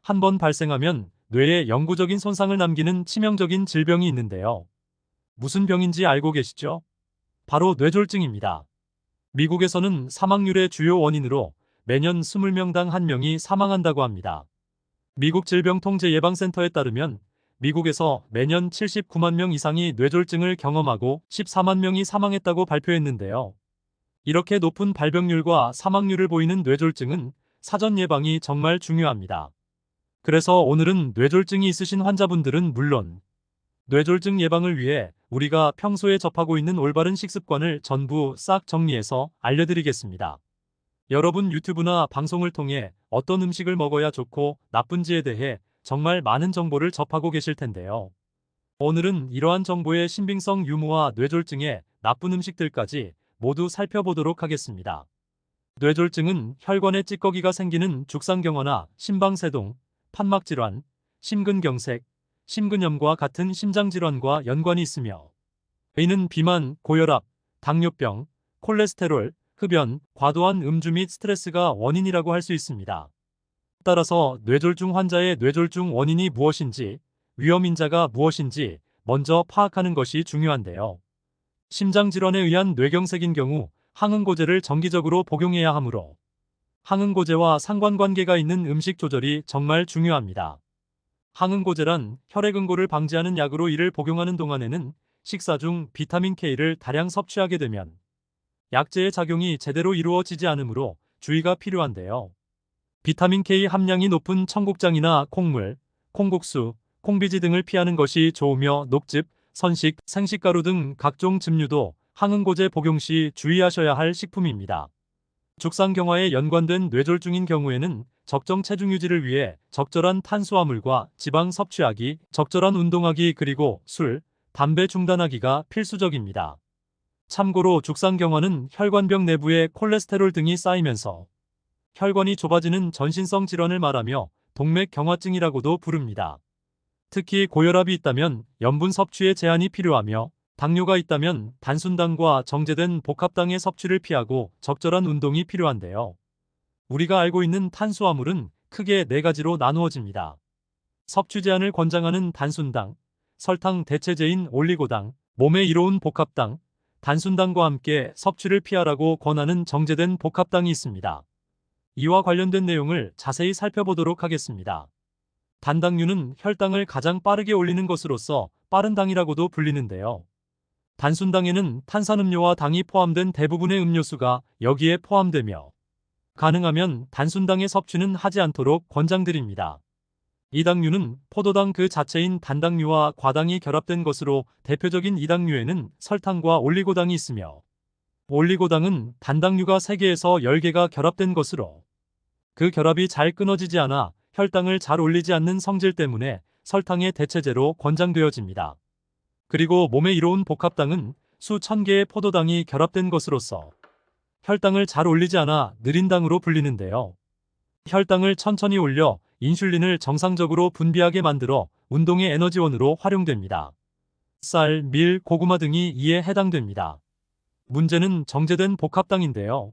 한 번 발생하면 뇌에 영구적인 손상을 남기는 치명적인 질병이 있는데요. 무슨 병인지 알고 계시죠? 바로 뇌졸중입니다. 미국에서는 사망률의 주요 원인으로 매년 20명당 1명이 사망한다고 합니다. 미국 질병통제예방센터에 따르면 미국에서 매년 79만 명 이상이 뇌졸중을 경험하고 14만 명이 사망했다고 발표했는데요. 이렇게 높은 발병률과 사망률을 보이는 뇌졸중은 사전 예방이 정말 중요합니다. 그래서 오늘은 뇌졸중이 있으신 환자분들은 물론 뇌졸중 예방을 위해 우리가 평소에 접하고 있는 올바른 식습관을 전부 싹 정리해서 알려드리겠습니다. 여러분 유튜브나 방송을 통해 어떤 음식을 먹어야 좋고 나쁜지에 대해 정말 많은 정보를 접하고 계실 텐데요. 오늘은 이러한 정보의 신빙성 유무와 뇌졸중의 나쁜 음식들까지 모두 살펴보도록 하겠습니다. 뇌졸중은 혈관에 찌꺼기가 생기는 죽상경화나 심방세동, 판막질환, 심근경색, 심근염과 같은 심장질환과 연관이 있으며 이는 비만, 고혈압, 당뇨병, 콜레스테롤, 흡연, 과도한 음주 및 스트레스가 원인이라고 할 수 있습니다. 따라서 뇌졸중 환자의 뇌졸중 원인이 무엇인지, 위험인자가 무엇인지 먼저 파악하는 것이 중요한데요. 심장질환에 의한 뇌경색인 경우 항응고제를 정기적으로 복용해야 하므로 항응고제와 상관관계가 있는 음식 조절이 정말 중요합니다. 항응고제란 혈액응고를 방지하는 약으로 이를 복용하는 동안에는 식사 중 비타민 K를 다량 섭취하게 되면 약제의 작용이 제대로 이루어지지 않으므로 주의가 필요한데요. 비타민 K 함량이 높은 청국장이나 콩물, 콩국수, 콩비지 등을 피하는 것이 좋으며 녹즙, 선식, 생식가루 등 각종 즙류도 항응고제 복용 시 주의하셔야 할 식품입니다. 죽상경화에 연관된 뇌졸중인 경우에는 적정 체중 유지를 위해 적절한 탄수화물과 지방 섭취하기, 적절한 운동하기 그리고 술, 담배 중단하기가 필수적입니다. 참고로 죽상경화는 혈관벽 내부에 콜레스테롤 등이 쌓이면서 혈관이 좁아지는 전신성 질환을 말하며 동맥경화증이라고도 부릅니다. 특히 고혈압이 있다면 염분 섭취에 제한이 필요하며 당뇨가 있다면 단순당과 정제된 복합당의 섭취를 피하고 적절한 운동이 필요한데요. 우리가 알고 있는 탄수화물은 크게 4가지로 나누어집니다. 섭취 제한을 권장하는 단순당, 설탕 대체제인 올리고당, 몸에 이로운 복합당, 단순당과 함께 섭취를 피하라고 권하는 정제된 복합당이 있습니다. 이와 관련된 내용을 자세히 살펴보도록 하겠습니다. 단당류는 혈당을 가장 빠르게 올리는 것으로서 빠른 당이라고도 불리는데요. 단순당에는 탄산음료와 당이 포함된 대부분의 음료수가 여기에 포함되며 가능하면 단순당의 섭취는 하지 않도록 권장드립니다. 이 당류는 포도당 그 자체인 단당류와 과당이 결합된 것으로 대표적인 이 당류에는 설탕과 올리고당이 있으며 올리고당은 단당류가 3개에서 10개가 결합된 것으로 그 결합이 잘 끊어지지 않아 혈당을 잘 올리지 않는 성질 때문에 설탕의 대체제로 권장되어집니다. 그리고 몸에 이로운 복합당은 수천 개의 포도당이 결합된 것으로서 혈당을 잘 올리지 않아 느린 당으로 불리는데요. 혈당을 천천히 올려 인슐린을 정상적으로 분비하게 만들어 운동의 에너지원으로 활용됩니다. 쌀, 밀, 고구마 등이 이에 해당됩니다. 문제는 정제된 복합당인데요.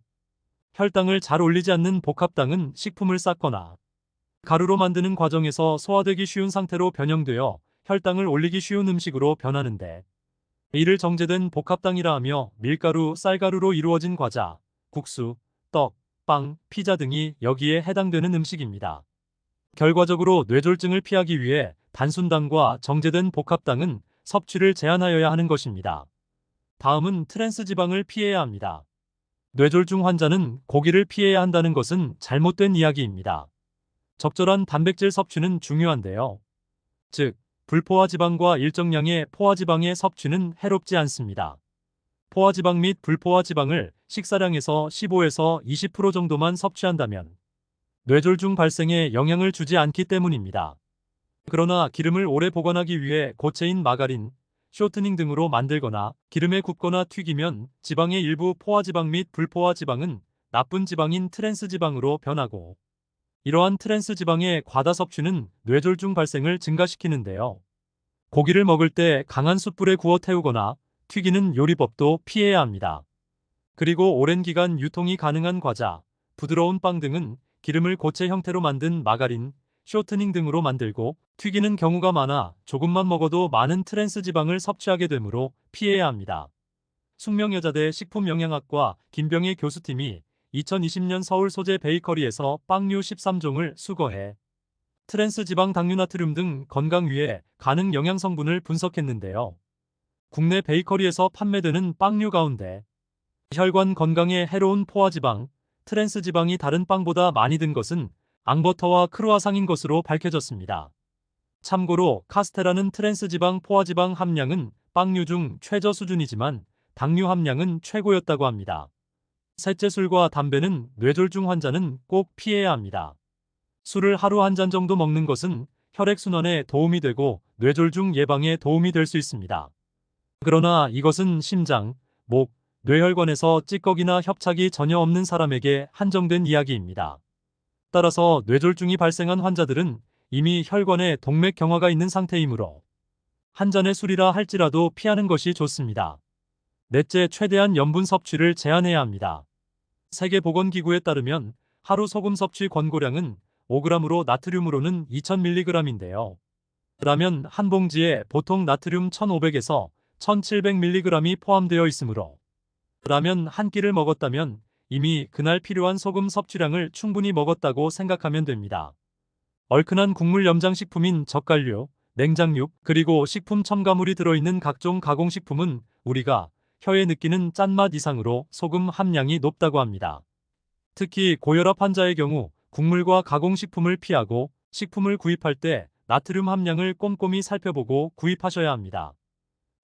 혈당을 잘 올리지 않는 복합당은 식품을 쌌거나 가루로 만드는 과정에서 소화되기 쉬운 상태로 변형되어 혈당을 올리기 쉬운 음식으로 변하는데 이를 정제된 복합당이라 하며 밀가루, 쌀가루로 이루어진 과자, 국수, 떡, 빵, 피자 등이 여기에 해당되는 음식입니다. 결과적으로 뇌졸중을 피하기 위해 단순당과 정제된 복합당은 섭취를 제한하여야 하는 것입니다. 다음은 트랜스 지방을 피해야 합니다. 뇌졸중 환자는 고기를 피해야 한다는 것은 잘못된 이야기입니다. 적절한 단백질 섭취는 중요한데요. 즉, 불포화 지방과 일정량의 포화 지방의 섭취는 해롭지 않습니다. 포화 지방 및 불포화 지방을 식사량에서 15에서 20% 정도만 섭취한다면 뇌졸중 발생에 영향을 주지 않기 때문입니다. 그러나 기름을 오래 보관하기 위해 고체인 마가린, 쇼트닝 등으로 만들거나 기름에 굽거나 튀기면 지방의 일부 포화 지방 및 불포화 지방은 나쁜 지방인 트랜스 지방으로 변하고 이러한 트랜스 지방의 과다 섭취는 뇌졸중 발생을 증가시키는데요. 고기를 먹을 때 강한 숯불에 구워 태우거나 튀기는 요리법도 피해야 합니다. 그리고 오랜 기간 유통이 가능한 과자, 부드러운 빵 등은 기름을 고체 형태로 만든 마가린, 쇼트닝 등으로 만들고 튀기는 경우가 많아 조금만 먹어도 많은 트랜스 지방을 섭취하게 되므로 피해야 합니다. 숙명여자대 식품영양학과 김병희 교수팀이 2020년 서울 소재 베이커리에서 빵류 13종을 수거해 트랜스 지방, 당류, 나트륨 등 건강 위해 가능 영양 성분을 분석했는데요. 국내 베이커리에서 판매되는 빵류 가운데 혈관 건강에 해로운 포화지방, 트랜스 지방이 다른 빵보다 많이 든 것은 앙버터와 크루아상인 것으로 밝혀졌습니다. 참고로 카스테라는 트랜스 지방, 포화지방 함량은 빵류 중 최저 수준이지만 당류 함량은 최고였다고 합니다. 셋째, 술과 담배는 뇌졸중 환자는 꼭 피해야 합니다. 술을 하루 한 잔 정도 먹는 것은 혈액순환에 도움이 되고 뇌졸중 예방에 도움이 될 수 있습니다. 그러나 이것은 심장, 목, 뇌혈관에서 찌꺼기나 협착이 전혀 없는 사람에게 한정된 이야기입니다. 따라서 뇌졸중이 발생한 환자들은 이미 혈관에 동맥 경화가 있는 상태이므로 한 잔의 술이라 할지라도 피하는 것이 좋습니다. 넷째, 최대한 염분 섭취를 제한해야 합니다. 세계보건기구에 따르면 하루 소금 섭취 권고량은 5g으로 나트륨으로는 2000mg인데요. 라면 한 봉지에 보통 나트륨 1500에서 1700mg이 포함되어 있으므로 라면 한 끼를 먹었다면 이미 그날 필요한 소금 섭취량을 충분히 먹었다고 생각하면 됩니다. 얼큰한 국물 염장식품인 젓갈류, 냉장육, 그리고 식품 첨가물이 들어있는 각종 가공식품은 우리가 혀에 느끼는 짠맛 이상으로 소금 함량이 높다고 합니다. 특히 고혈압 환자의 경우 국물과 가공식품을 피하고 식품을 구입할 때 나트륨 함량을 꼼꼼히 살펴보고 구입하셔야 합니다.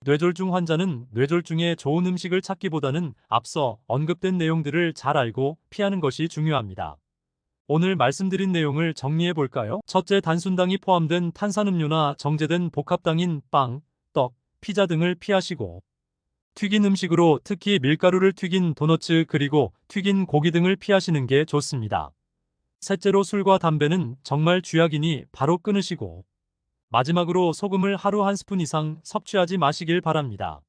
뇌졸중 환자는 뇌졸중에 좋은 음식을 찾기보다는 앞서 언급된 내용들을 잘 알고 피하는 것이 중요합니다. 오늘 말씀드린 내용을 정리해 볼까요? 첫째, 단순당이 포함된 탄산음료나 정제된 복합당인 빵, 떡, 피자 등을 피하시고 튀긴 음식으로 특히 밀가루를 튀긴 도너츠 그리고 튀긴 고기 등을 피하시는 게 좋습니다. 셋째로, 술과 담배는 정말 쥐약이니 바로 끊으시고 마지막으로 소금을 하루 한 스푼 이상 섭취하지 마시길 바랍니다.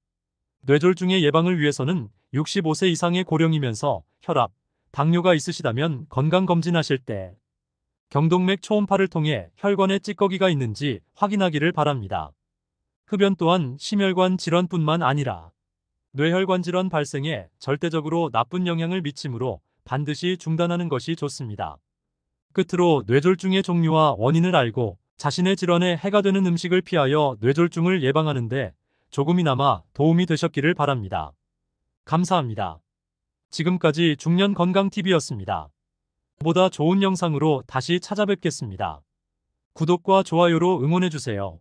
뇌졸중의 예방을 위해서는 65세 이상의 고령이면서 혈압, 당뇨가 있으시다면 건강검진하실 때 경동맥 초음파를 통해 혈관에 찌꺼기가 있는지 확인하기를 바랍니다. 흡연 또한 심혈관 질환뿐만 아니라 뇌혈관 질환 발생에 절대적으로 나쁜 영향을 미치므로 반드시 중단하는 것이 좋습니다. 끝으로 뇌졸중의 종류와 원인을 알고 자신의 질환에 해가 되는 음식을 피하여 뇌졸중을 예방하는 데 조금이나마 도움이 되셨기를 바랍니다. 감사합니다. 지금까지 중년건강TV였습니다. 보다 좋은 영상으로 다시 찾아뵙겠습니다. 구독과 좋아요로 응원해주세요.